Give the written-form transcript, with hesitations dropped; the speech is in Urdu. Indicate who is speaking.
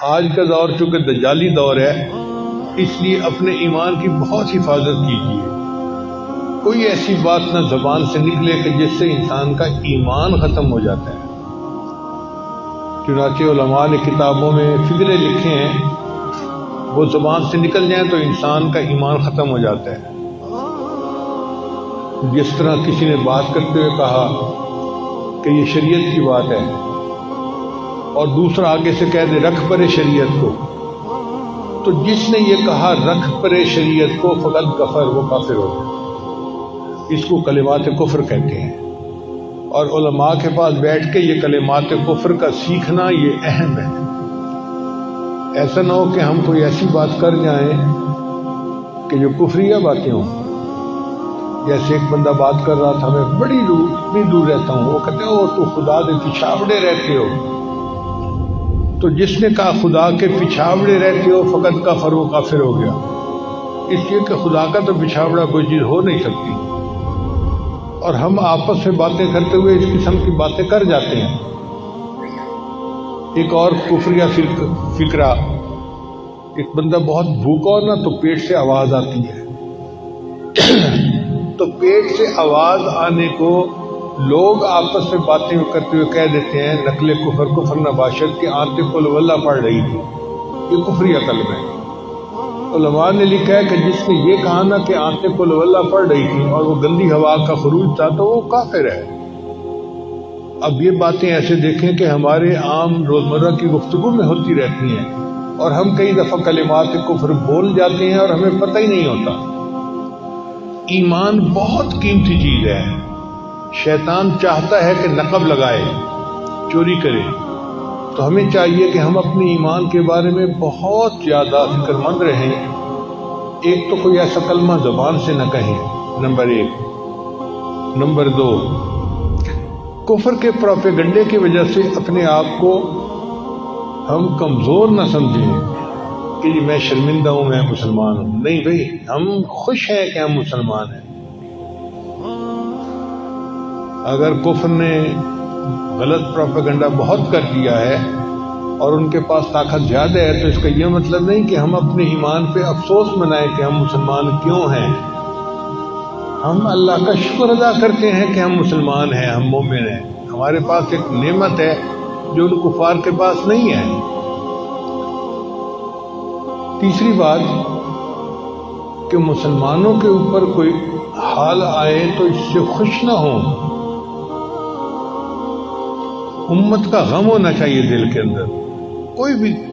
Speaker 1: آج کا دور چونکہ دجالی دور ہے، اس لیے اپنے ایمان کی بہت حفاظت کیجیے۔ کوئی ایسی بات نہ زبان سے نکلے کہ جس سے انسان کا ایمان ختم ہو جاتا ہے۔ چنانچہ علماء نے کتابوں میں فقرے لکھے ہیں، وہ زبان سے نکل جائیں تو انسان کا ایمان ختم ہو جاتا ہے۔ جس طرح کسی نے بات کرتے ہوئے کہا کہ یہ شریعت کی بات ہے، اور دوسرا آگے سے کہہ دے رکھ پرے شریعت کو، تو جس نے یہ کہا رکھ پرے شریعت کو فقط کفر، وہ کافر ہو گیا۔ اس کو کلمات کفر کہتے ہیں، اور علماء کے پاس بیٹھ کے یہ کلمات کفر کا سیکھنا یہ اہم ہے۔ ایسا نہ ہو کہ ہم کوئی ایسی بات کر جائیں کہ جو کفریہ باتیں ہوں۔ جیسے ایک بندہ بات کر رہا تھا، میں بڑی دور اتنی دور رہتا ہوں، وہ کہتے ہیں تو خدا کے پچھاوڑے رہتے ہو۔ تو جس نے کہا خدا کے پچھاوڑے رہتے ہو فقط کفر، وہ کافر ہو گیا، اس لیے کہ خدا کا تو پچھاوڑا کوئی چیز ہو نہیں سکتی۔ اور ہم آپس میں باتیں کرتے ہوئے اس قسم کی باتیں کر جاتے ہیں۔ ایک اور کفریہ فکرہ، ایک بندہ بہت بھوکا ہو نا تو پیٹ سے آواز آتی ہے، تو پیٹ سے آواز آنے کو لوگ آپس میں باتیں کرتے ہوئے کہہ دیتے ہیں نقل کفر نباشت کے آنتے قل واللہ پڑھ رہی تھی، یہ کفریہ کلمہ ہے۔ علماء نے لکھا ہے کہ جس نے یہ کہا نا کہ آنتے قل واللہ پڑھ رہی تھی اور وہ گندی ہوا کا خروج تھا تو وہ کافر ہے۔ اب یہ باتیں ایسے دیکھیں کہ ہمارے عام روزمرہ کی گفتگو میں ہوتی رہتی ہیں، اور ہم کئی دفعہ کلمات کفر بول جاتے ہیں اور ہمیں پتہ ہی نہیں ہوتا۔ ایمان بہت قیمتی چیز ہے۔ شیطان چاہتا ہے کہ نقب لگائے، چوری کرے، تو ہمیں چاہیے کہ ہم اپنے ایمان کے بارے میں بہت زیادہ فکر مند رہیں۔ ایک تو کوئی ایسا کلمہ زبان سے نہ کہیں، نمبر 1۔ نمبر 2، کفر کے پروپیگنڈے کی وجہ سے اپنے آپ کو ہم کمزور نہ سمجھیں کہ جی میں شرمندہ ہوں، میں مسلمان ہوں۔ نہیں بھائی، ہم خوش ہیں کہ ہم مسلمان ہیں۔ اگر کفر نے غلط پروپیگنڈا بہت کر دیا ہے اور ان کے پاس طاقت زیادہ ہے، تو اس کا یہ مطلب نہیں کہ ہم اپنے ایمان پہ افسوس منائیں کہ ہم مسلمان کیوں ہیں۔ ہم اللہ کا شکر ادا کرتے ہیں کہ ہم مسلمان ہیں، ہم مومن ہیں۔ ہمارے پاس ایک نعمت ہے جو ان کفار کے پاس نہیں ہے۔ تیسری بات کہ مسلمانوں کے اوپر کوئی حال آئے تو اس سے خوش نہ ہوں۔ امت کا غم ہونا چاہیے دل کے اندر، کوئی بھی